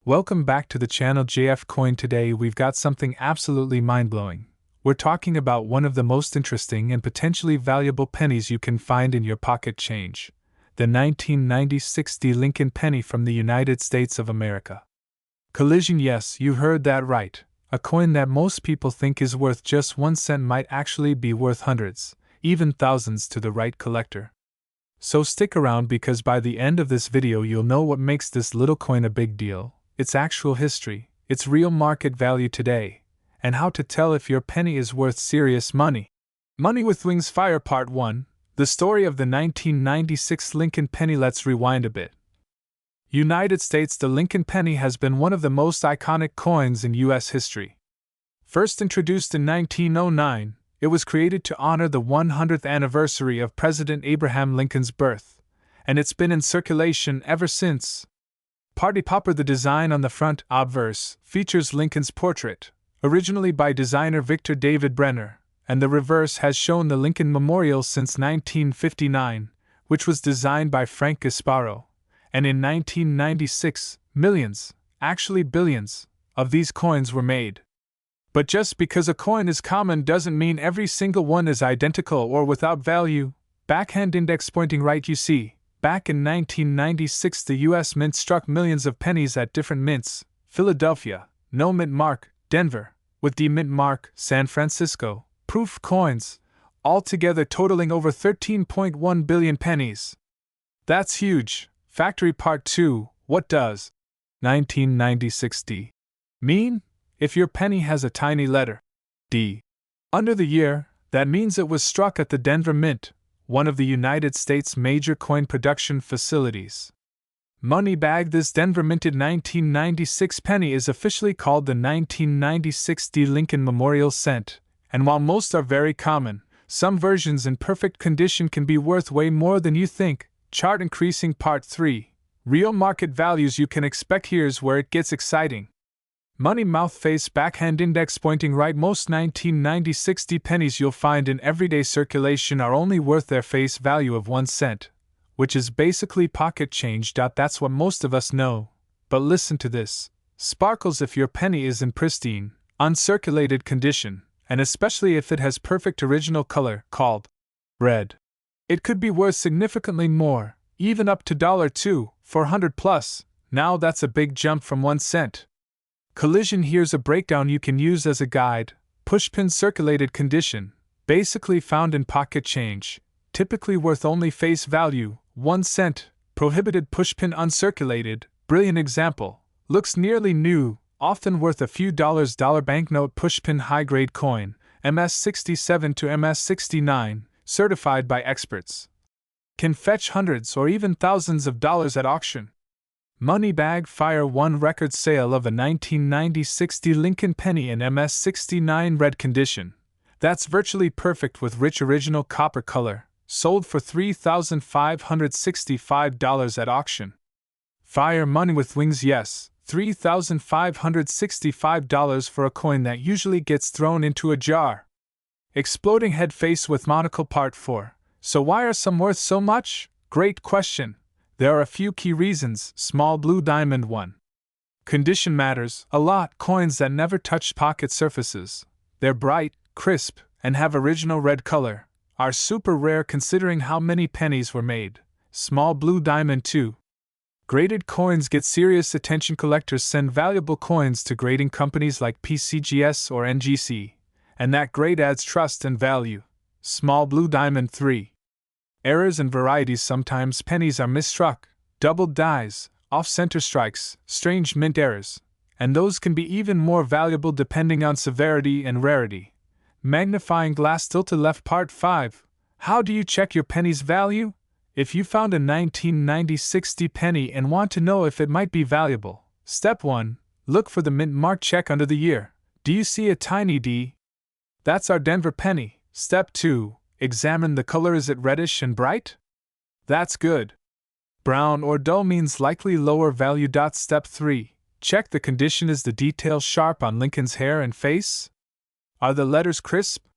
Welcome back to the channel JF Coin. Today we've got something absolutely mind-blowing. We're talking about one of the most interesting and potentially valuable pennies you can find in your pocket change. The 1996 Lincoln penny from the United States of America. Collision, yes, you heard that right. A coin that most people think is worth just 1 cent might actually be worth hundreds, even thousands to the right collector. So stick around because by the end of this video you'll know what makes this little coin a big deal, its actual history, its real market value today, and how to tell if your penny is worth serious money. Money with Wings Fire Part 1, the story of the 1996 Lincoln penny. Let's rewind a bit. United States. The Lincoln penny has been one of the most iconic coins in U.S. history. First introduced in 1909, it was created to honor the 100th anniversary of President Abraham Lincoln's birth, and it's been in circulation ever since. Party Popper. The design on the front obverse features Lincoln's portrait, originally by designer Victor David Brenner, and the reverse has shown the Lincoln Memorial since 1959, which was designed by Frank Gasparo, and in 1996, millions, actually billions, of these coins were made. But just because a coin is common doesn't mean every single one is identical or without value. Backhand index pointing right. You see, back in 1996 the U.S. Mint struck millions of pennies at different mints: Philadelphia, no mint mark; Denver, with D mint mark; San Francisco, proof coins, altogether totaling over 13.1 billion pennies. That's huge. Factory Part 2, what does 1996 D mean? If your penny has a tiny letter D under the year, that means it was struck at the Denver Mint, one of the United States' major coin production facilities. Money bag. This Denver minted 1996 penny is officially called the 1996 D Lincoln Memorial Cent, and while most are very common, some versions in perfect condition can be worth way more than you think. Chart increasing. Part 3, real market values. You can expect here's where it gets exciting. Money mouth face. Backhand index pointing right. Most 1996 D pennies you'll find in everyday circulation are only worth their face value of 1 cent, which is basically pocket change. That's what most of us know. But listen to this. Sparkles. If your penny is in pristine, uncirculated condition, and especially if it has perfect original color, called red, it could be worth significantly more, even up to $2 for 100 plus. Now that's a big jump from 1 cent. Collision. Here's a breakdown you can use as a guide. Pushpin circulated condition, basically found in pocket change, typically worth only face value, 1 cent. Prohibited pushpin uncirculated, brilliant example, looks nearly new, often worth a few dollars. Banknote pushpin high-grade coin, MS67 to MS69, certified by experts, can fetch hundreds or even thousands of dollars at auction. Money bag. Fire 1 record sale of a 1996 D Lincoln penny in MS69 red condition. That's virtually perfect with rich original copper color, sold for $3,565 at auction. Fire Money with Wings. Yes, $3,565 for a coin that usually gets thrown into a jar. Exploding head face with monocle. Part 4. So why are some worth so much? Great question. There are a few key reasons. Small blue diamond. 1. Condition matters a lot. Coins that never touched pocket surfaces, they're bright, crisp, and have original red color, are super rare considering how many pennies were made. Small blue diamond. 2. Graded coins get serious attention. Collectors send valuable coins to grading companies like PCGS or NGC, and that grade adds trust and value. Small blue diamond. 3. Errors and varieties. Sometimes pennies are misstruck, doubled dies, off-center strikes, strange mint errors, and those can be even more valuable depending on severity and rarity. Magnifying glass. Tilt to left. Part 5. How do you check your penny's value? If you found a 1996 D penny and want to know if it might be valuable, Step 1. Look for the mint mark. Check under the year. Do you see a tiny D? That's our Denver penny. Step 2. Examine the color. Is it reddish and bright? That's good. Brown or dull means likely lower value. Step 3. Check the condition. Is the detail sharp on Lincoln's hair and face? Are the letters crisp?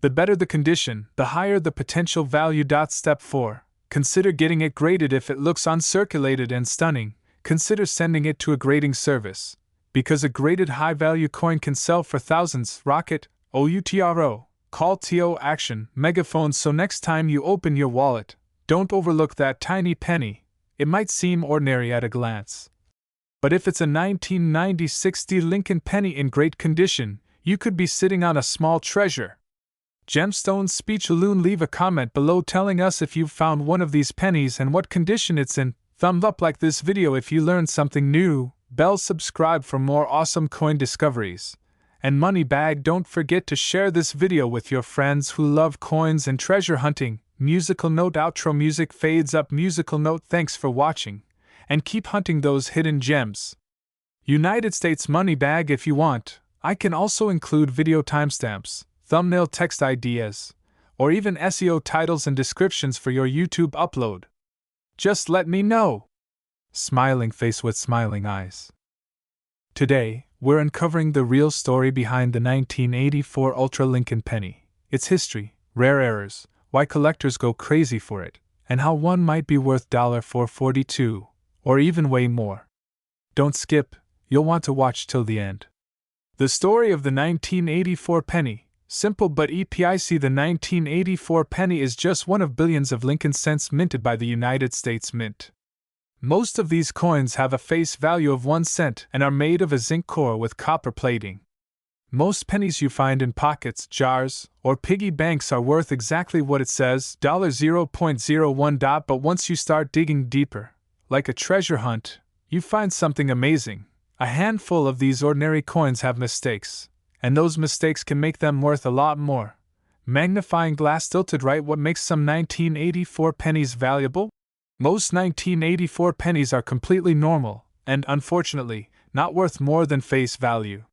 The better the condition, the higher the potential value. Step 4. Consider getting it graded. If it looks uncirculated and stunning, consider sending it to a grading service, because a graded high-value coin can sell for thousands. Rocket, OUTRO, call TO action, megaphone. So next time you open your wallet, don't overlook that tiny penny. It might seem ordinary at a glance, but if it's a 1996 Lincoln penny in great condition, you could be sitting on a small treasure. Gemstones Speechaloon, leave a comment below telling us if you've found one of these pennies and what condition it's in. Thumb up like this video if you learned something new. Bell subscribe for more awesome coin discoveries. And money bag, don't forget to share this video with your friends who love coins and treasure hunting. Musical note, outro music fades up. Musical note, thanks for watching, and keep hunting those hidden gems. United States money bag, if you want, I can also include video timestamps, thumbnail text ideas, or even SEO titles and descriptions for your YouTube upload. Just let me know. Smiling face with smiling eyes. Today, we're uncovering the real story behind the 1984 Ultra Lincoln penny, its history, rare errors, why collectors go crazy for it, and how one might be worth $442, or even way more. Don't skip, you'll want to watch till the end. The story of the 1984 penny, simple but epic. The 1984 penny is just one of billions of Lincoln cents minted by the United States Mint. Most of these coins have a face value of 1 cent and are made of a zinc core with copper plating. Most pennies you find in pockets, jars, or piggy banks are worth exactly what it says, $0.01. But once you start digging deeper, like a treasure hunt, you find something amazing. A handful of these ordinary coins have mistakes, and those mistakes can make them worth a lot more. Magnifying glass tilted right. What makes some 1984 pennies valuable? Most 1984 pennies are completely normal, and unfortunately, not worth more than face value.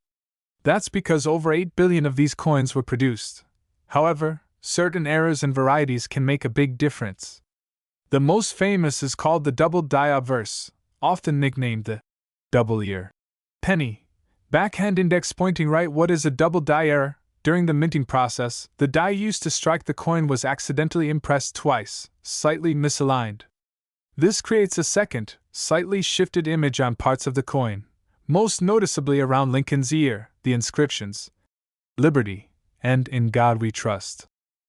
That's because over 8 billion of these coins were produced. However, certain errors and varieties can make a big difference. The most famous is called the double die obverse, often nicknamed the double ear penny. Backhand index pointing right. What is a double die error? During the minting process, the die used to strike the coin was accidentally impressed twice, slightly misaligned. This creates a second, slightly shifted image on parts of the coin, most noticeably around Lincoln's ear, the inscriptions, Liberty, and In God We Trust.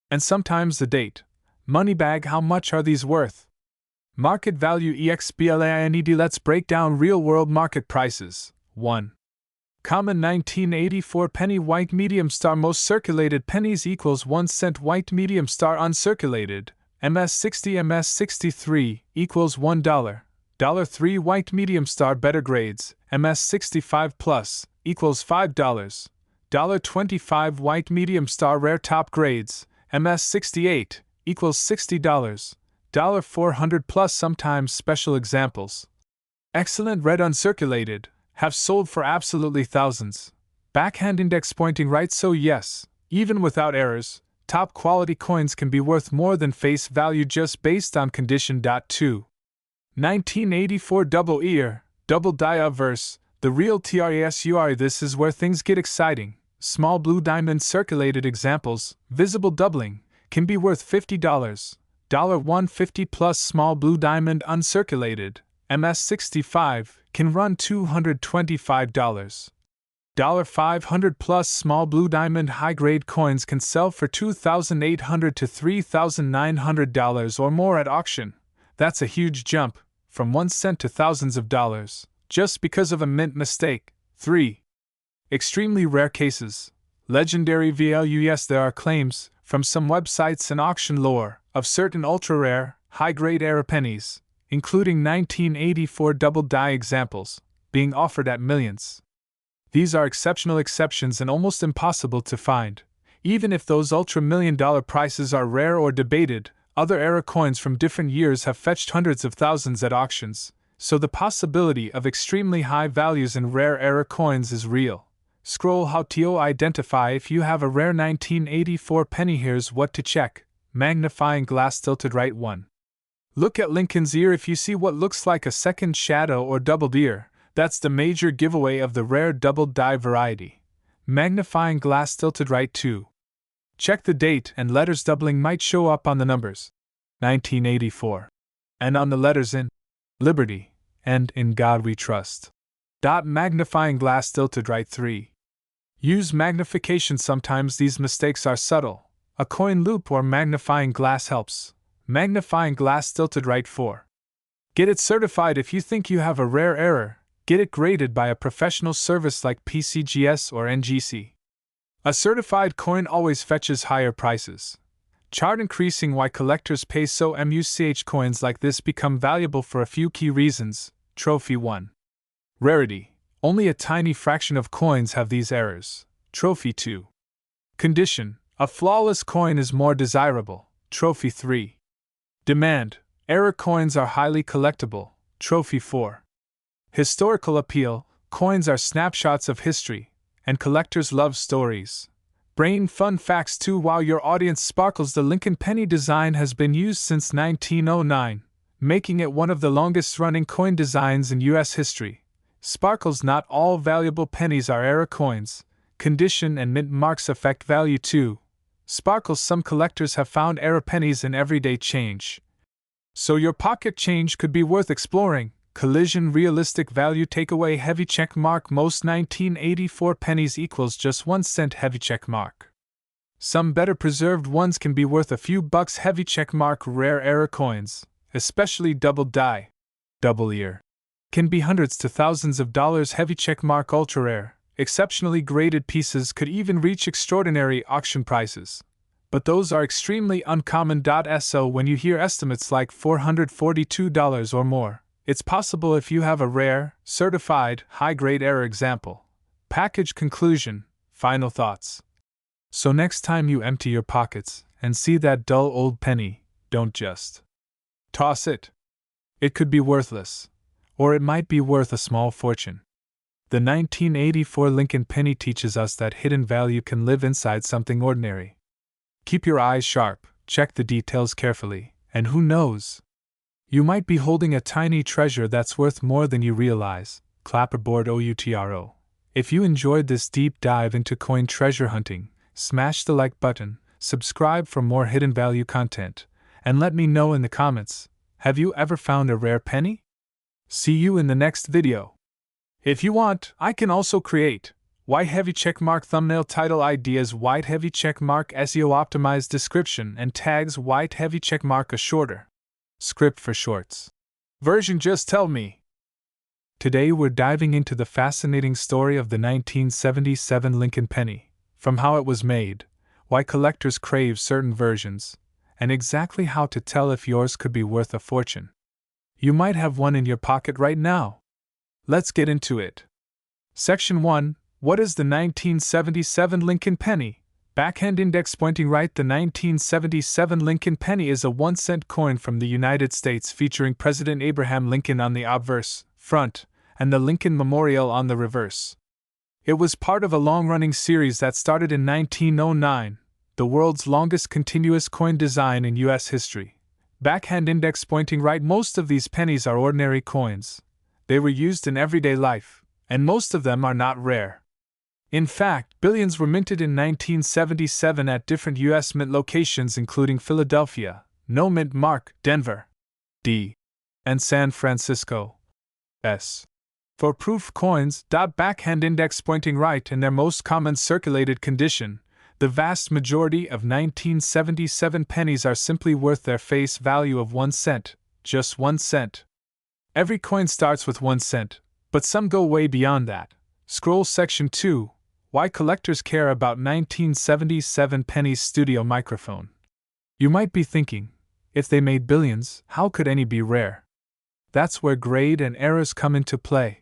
And sometimes the date. Money bag, how much are these worth? Market value EXPLANED. Let's break down real-world market prices. 1. Common 1984 penny white medium star. Most circulated pennies equals 1 cent white medium star. Uncirculated, MS60 MS63 equals $1. $3 white medium star. Better grades, MS65 plus equals $5. $25 white medium star. Rare top grades, MS68 equals $60. $400 plus. Sometimes special examples. Excellent red uncirculated have sold for absolutely thousands. Backhand index pointing right. So yes, even without errors, top quality coins can be worth more than face value just based on condition. 2. 1984 double ear, double die obverse, the real TRASUR. This is where things get exciting. Small blue diamond circulated examples, visible doubling, can be worth $50. $150 plus. Small blue diamond uncirculated, MS65, can run $225. $500 plus. Small blue diamond high-grade coins can sell for $2,800 to $3,900 or more at auction. That's a huge jump, from 1 cent to thousands of dollars, just because of a mint mistake. 3. Extremely rare cases. Legendary value. Yes, there are claims, from some websites and auction lore, of certain ultra-rare, high-grade era pennies, including 1984 double die examples, being offered at millions. These are exceptional exceptions and almost impossible to find. Even if those ultra-million-dollar prices are rare or debated, other era coins from different years have fetched hundreds of thousands at auctions, so the possibility of extremely high values in rare era coins is real. Scroll how to identify if you have a rare 1984 penny. Here's what to check. Magnifying glass tilted right. 1. Look at Lincoln's ear. If you see what looks like a second shadow or doubled ear, that's the major giveaway of the rare double die variety. Magnifying glass tilted right. 2. Check the date, and letters doubling might show up on the numbers 1984 and on the letters in Liberty and In God We Trust. Magnifying glass tilted right 3. Use magnification. Sometimes these mistakes are subtle. A coin loop or magnifying glass helps. Magnifying glass tilted right 4. Get it certified. If you think you have a rare error, get it graded by a professional service like PCGS or NGC. A certified coin always fetches higher prices. Chart increasing. Why collectors pay so much. Coins like this become valuable for a few key reasons. Trophy 1. Rarity. Only a tiny fraction of coins have these errors. Trophy 2. Condition. A flawless coin is more desirable. Trophy 3. Demand. Error coins are highly collectible. Trophy 4. Historical appeal. Coins are snapshots of history, and collectors love stories. Brain fun facts 2. While your audience sparkles, the Lincoln penny design has been used since 1909, making it one of the longest-running coin designs in U.S. history. Sparkles. Not all valuable pennies are error coins. Condition and mint marks affect value 2. Sparkles. Some collectors have found error pennies in everyday change, so your pocket change could be worth exploring. Collision. Realistic value. Takeaway. Heavy check mark. Most 1984 pennies equals just 1 cent. Heavy check mark. Some better preserved ones can be worth a few bucks. Heavy check mark. Rare error coins, especially double die, double ear, can be hundreds to thousands of dollars. Heavy check mark. Ultra rare, exceptionally graded pieces could even reach extraordinary auction prices, but those are extremely uncommon. So when you hear estimates like $442 or more, it's possible if you have a rare, certified, high-grade error. Example. Package. Conclusion. Final thoughts. So next time you empty your pockets and see that dull old penny, don't just toss it. It could be worthless, or it might be worth a small fortune. The 1984 Lincoln penny teaches us that hidden value can live inside something ordinary. Keep your eyes sharp, check the details carefully, and who knows? You might be holding a tiny treasure that's worth more than you realize. Clapperboard OUTRO. If you enjoyed this deep dive into coin treasure hunting, smash the like button, subscribe for more hidden value content, and let me know in the comments, have you ever found a rare penny? See you in the next video. If you want, I can also create white heavy checkmark thumbnail title ideas, white heavy checkmark SEO optimized description, and tags, white heavy checkmark a shorter script for shorts version. Just tell me. Today we're diving into the fascinating story of the 1977 Lincoln penny, from how it was made, why collectors crave certain versions, and exactly how to tell if yours could be worth a fortune. You might have one in your pocket right now. Let's get into it. Section 1. What is the 1977 Lincoln penny? Backhand index pointing right. The 1977 Lincoln penny is a 1-cent coin from the United States featuring President Abraham Lincoln on the obverse, front, and the Lincoln Memorial on the reverse. It was part of a long-running series that started in 1909, the world's longest continuous coin design in U.S. history. Backhand index pointing right. Most of these pennies are ordinary coins. They were used in everyday life, and most of them are not rare. In fact, billions were minted in 1977 at different U.S. mint locations including Philadelphia, no mint mark, Denver, D, and San Francisco, S. For proof coins, backhand index pointing right in their most common circulated condition, the vast majority of 1977 pennies are simply worth their face value of 1 cent, just 1 cent. Every coin starts with 1 cent, but some go way beyond that. Scroll section 2. Why collectors care about 1977 pennies. Studio microphone. You might be thinking, if they made billions, how could any be rare? That's where grade and errors come into play.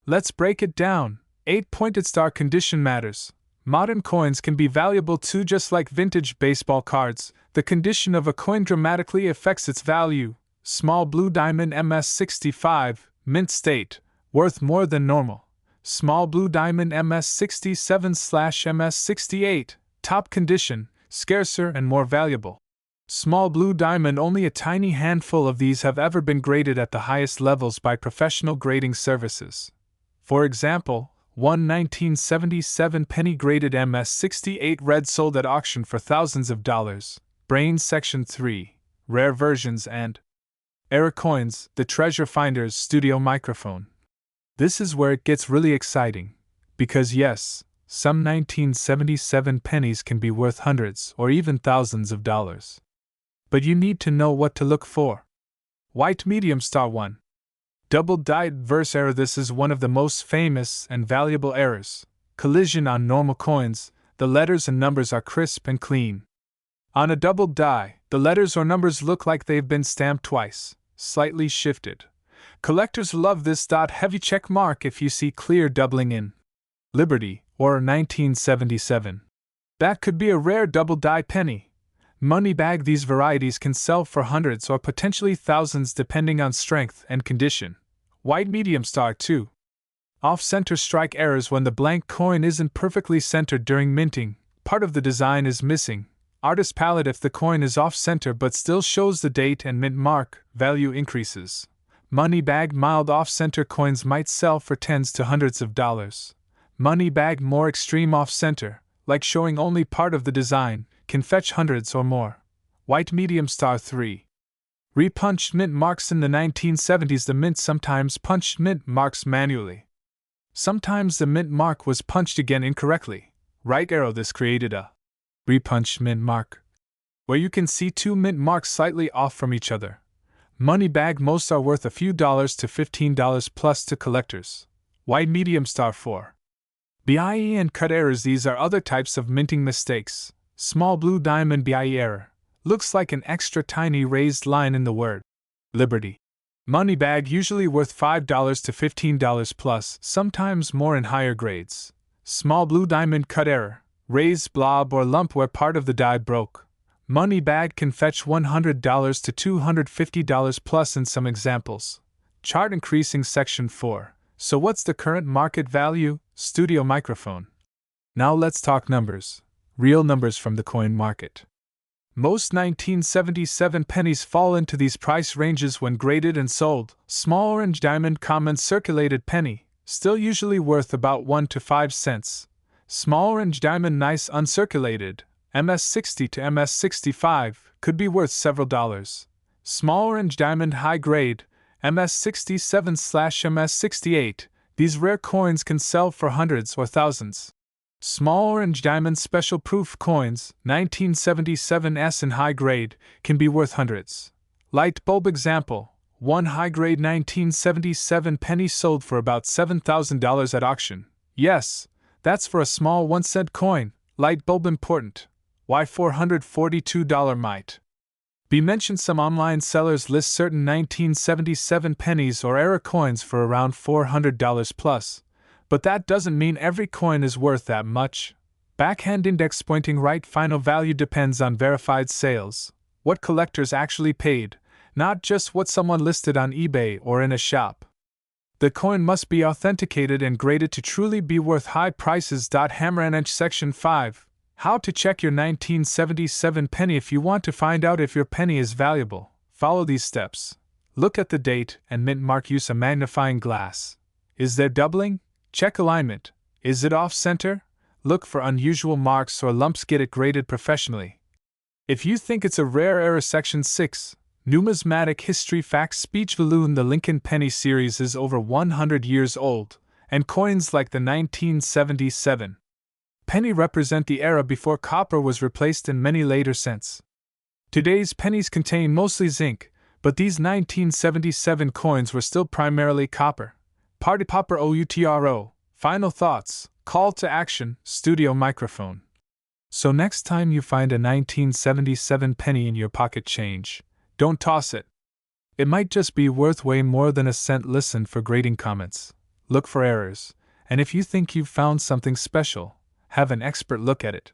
Let's break it down. 8. Pointed star condition matters. Modern coins can be valuable too, just like vintage baseball cards. The condition of a coin dramatically affects its value. Small blue diamond MS65, mint state, worth more than normal. Small blue diamond MS67/MS68, top condition, scarcer and more valuable. Small blue diamond. Only a tiny handful of these have ever been graded at the highest levels by professional grading services. For example, one 1977 penny graded MS68 red sold at auction for thousands of dollars. Brain section 3. Rare versions and Error coins, the treasure finder's studio microphone. This is where it gets really exciting. Because yes, some 1977 pennies can be worth hundreds or even thousands of dollars. But you need to know what to look for. White medium star 1. Double-dyed verse error. This is one of the most famous and valuable errors. Collision on normal coins, the letters and numbers are crisp and clean. On a double die, the letters or numbers look like they've been stamped twice, slightly shifted. Collectors love this. Heavy check mark if you see clear doubling in. Liberty, or 1977. That could be a rare double-die penny. Money bag. These varieties can sell for hundreds or potentially thousands depending on strength and condition. White medium star 2. Off-center strike errors. When the blank coin isn't perfectly centered during minting, part of the design is missing. Artist palette. If the coin is off-center but still shows the date and mint mark, value increases. Money bag. Mild off-center coins might sell for tens to hundreds of dollars. Money bag. More extreme off-center, like showing only part of the design, can fetch hundreds or more. White medium star 3. Repunched mint marks. In the 1970s, the mint sometimes punched mint marks manually. Sometimes the mint mark was punched again incorrectly. Right arrow. This created a repunched mint mark, where you can see two mint marks slightly off from each other. Money bag. Most are worth a few dollars to $15 plus to collectors. White medium star 4. BIE and cut errors. These are other types of minting mistakes. Small blue diamond BIE error. Looks like an extra tiny raised line in the word Liberty. Money bag. Usually worth $5 to $15 plus, sometimes more in higher grades. Small blue diamond cut error. Raised blob or lump where part of the die broke. Money bag can fetch $100 to $250 plus in some examples. Chart increasing. Section 4. So what's the current market value? Studio microphone. Now let's talk numbers. Real numbers from the coin market. Most 1977 pennies fall into these price ranges when graded and sold. Small orange diamond common circulated penny, still usually worth about 1 to 5 cents. Small orange diamond nice uncirculated, MS60 to MS65, could be worth several dollars. Small orange diamond high grade, MS67/MS68, these rare coins can sell for hundreds or thousands. Small orange diamond special proof coins, 1977s in high grade, can be worth hundreds. Light bulb example, one high grade 1977 penny sold for about $7,000 at auction. Yes, that's for a small 1-cent coin. Light bulb important. Why $442 might be mentioned. Some online sellers list certain 1977 pennies or era coins for around $400 plus, but that doesn't mean every coin is worth that much. Backhand index pointing right. Final value depends on verified sales, what collectors actually paid, not just what someone listed on eBay or in a shop. The coin must be authenticated and graded to truly be worth high prices. Hammer and inch. Section 5. How to check your 1977 penny. If you want to find out if your penny is valuable, follow these steps. Look at the date and mint mark. Use a magnifying glass. Is there doubling? Check alignment. Is it off-center? Look for unusual marks or lumps. Get it graded professionally. If you think it's a rare error. Section 6. Numismatic history facts. Speech balloon. The Lincoln penny series is over 100 years old, and coins like the 1977 penny represent the era before copper was replaced in many later cents. Today's pennies contain mostly zinc, but these 1977 coins were still primarily copper. Party popper outro. Final thoughts. Call to action. Studio microphone. So next time you find a 1977 penny in your pocket change, don't toss it. It might just be worth way more than a cent. Listen for grading comments. Look for errors. And if you think you've found something special, have an expert look at it.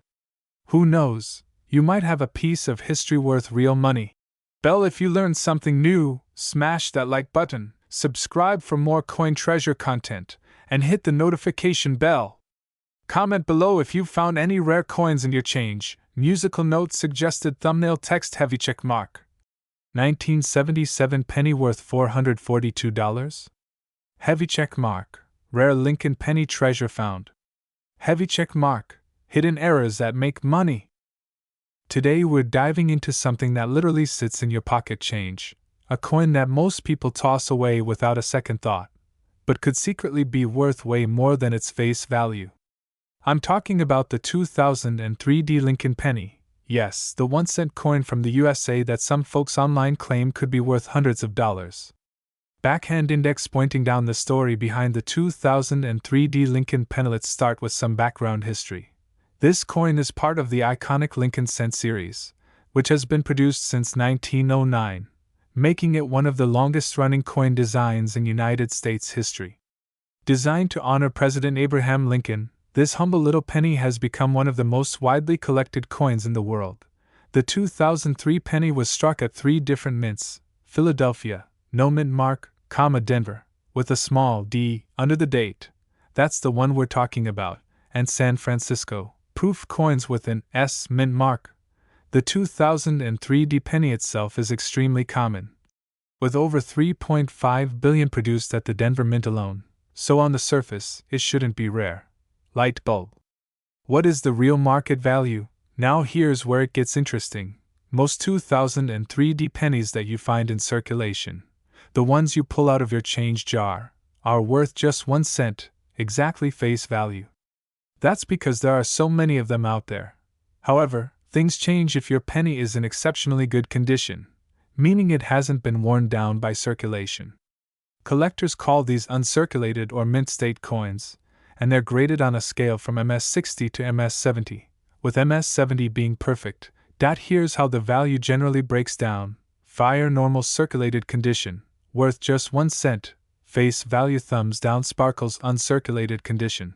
Who knows, you might have a piece of history worth real money. Bell if you learned something new, smash that like button, subscribe for more coin treasure content, and hit the notification bell. Comment below if you found any rare coins in your change. Musical note suggested. Thumbnail text heavy check mark. 1977 penny worth $442? Heavy check mark. Rare Lincoln penny treasure found. Heavy check mark. Hidden errors that make money. Today we're diving into something that literally sits in your pocket change. a coin that most people toss away without a second thought, but could secretly be worth way more than its face value. I'm talking about the 2003 Lincoln penny. Yes, the 1-cent coin from the USA that some folks online claim could be worth hundreds of dollars. Backhand index pointing down the story behind the 2003 Lincoln penny. Let's start with some background history. This coin is part of the iconic Lincoln cent series, which has been produced since 1909, making it one of the longest-running coin designs in United States history. Designed to honor President Abraham Lincoln, this humble little penny has become one of the most widely collected coins in the world. The 2003 penny was struck at 3 different mints: Philadelphia, no mint mark, Denver, with a small d under the date. That's the one we're talking about, and San Francisco, proof coins with an S mint mark. The 2003 penny itself is extremely common, with over 3.5 billion produced at the Denver Mint alone, so on the surface, it shouldn't be rare. Light bulb. What is the real market value? Now here's where it gets interesting. Most 2003 pennies that you find in circulation, the ones you pull out of your change jar, are worth just 1 cent, exactly face value. That's because there are so many of them out there. However, things change if your penny is in exceptionally good condition, meaning it hasn't been worn down by circulation. Collectors call these uncirculated or mint state coins, and they're graded on a scale from MS60 to MS70, with MS70 being perfect. Here's how the value generally breaks down. Fire normal circulated condition, worth just 1 cent, face value thumbs down sparkles uncirculated condition.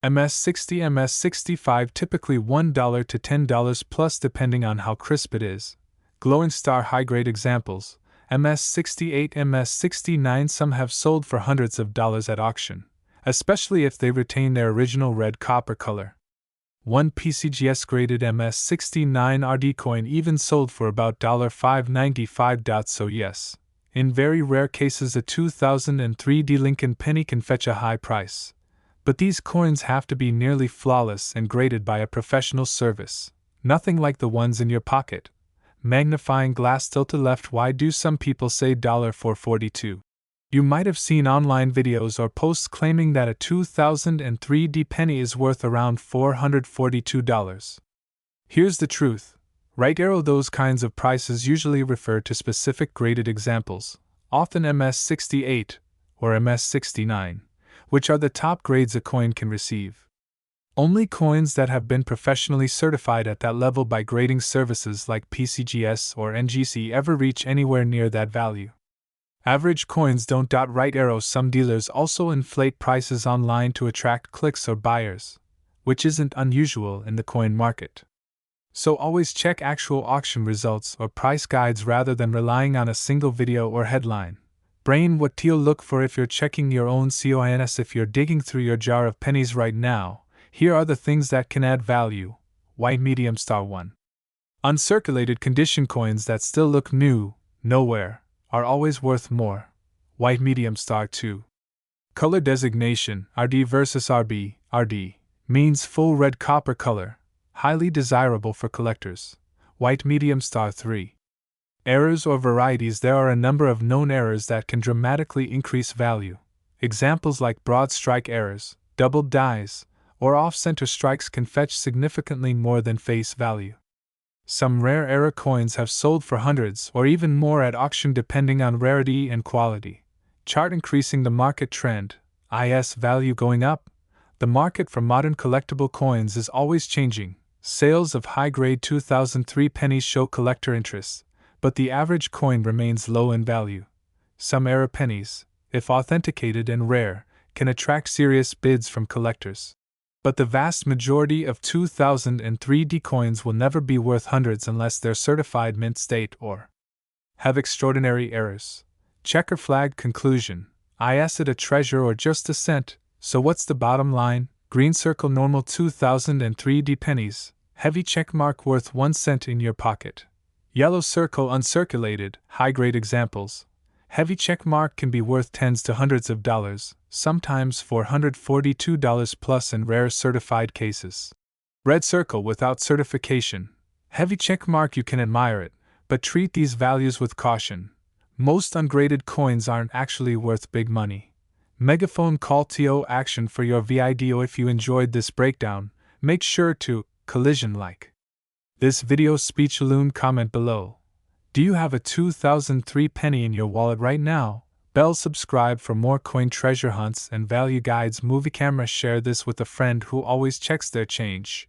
MS60 MS65 typically $1 to $10 plus depending on how crisp it is. Glowing star high grade examples, MS68 MS69 some have sold for hundreds of dollars at auction, especially if they retain their original red copper color. One PCGS graded MS69 RD coin even sold for about $5.95. So yes, in very rare cases a 2003 Lincoln penny can fetch a high price. But these coins have to be nearly flawless and graded by a professional service, nothing like the ones in your pocket. Magnifying glass tilted left. Why do some people say $4.42? You might have seen online videos or posts claiming that a 2003 penny is worth around $442. Here's the truth. Right arrow. Those kinds of prices usually refer to specific graded examples, often MS68 or MS69, which are the top grades a coin can receive. Only coins that have been professionally certified at that level by grading services like PCGS or NGC ever reach anywhere near that value. Average coins don't. Right arrow. Some dealers also inflate prices online to attract clicks or buyers, which isn't unusual in the coin market. So always check actual auction results or price guides rather than relying on a single video or headline. Brain. What to look for if you're checking your own coins? If you're digging through your jar of pennies right now, here are the things that can add value. White medium star 1. Uncirculated condition coins that still look new, nowhere, are always worth more. White medium star 2. Color designation, RD versus RB. RD means full red copper color, highly desirable for collectors. White medium star 3. Errors or varieties. There are a number of known errors that can dramatically increase value. Examples like broad strike errors, doubled dies, or off-center strikes can fetch significantly more than face value. Some rare error coins have sold for hundreds or even more at auction depending on rarity and quality. Chart increasing the market trend, IS value going up. The market for modern collectible coins is always changing. Sales of high-grade 2003 pennies show collector interest, but the average coin remains low in value. Some error pennies, if authenticated and rare, can attract serious bids from collectors. But the vast majority of 2003 coins will never be worth hundreds unless they're certified mint state or have extraordinary errors. Checker flag. Conclusion. Is it a treasure or just a cent? So what's the bottom line? Green circle normal 2003 pennies, heavy check mark worth 1 cent in your pocket. Yellow circle uncirculated, high-grade examples. Heavy check mark can be worth tens to hundreds of dollars, sometimes $442 plus in rare certified cases. Red circle without certification. Heavy check mark. You can admire it, but treat these values with caution. Most ungraded coins aren't actually worth big money. Megaphone call to action for your video. If you enjoyed this breakdown, make sure to collision like this video, speech loon, comment below. Do you have a 2003 penny in your wallet right now? Bell, subscribe for more coin treasure hunts and value guides. Movie camera, share this with a friend who always checks their change.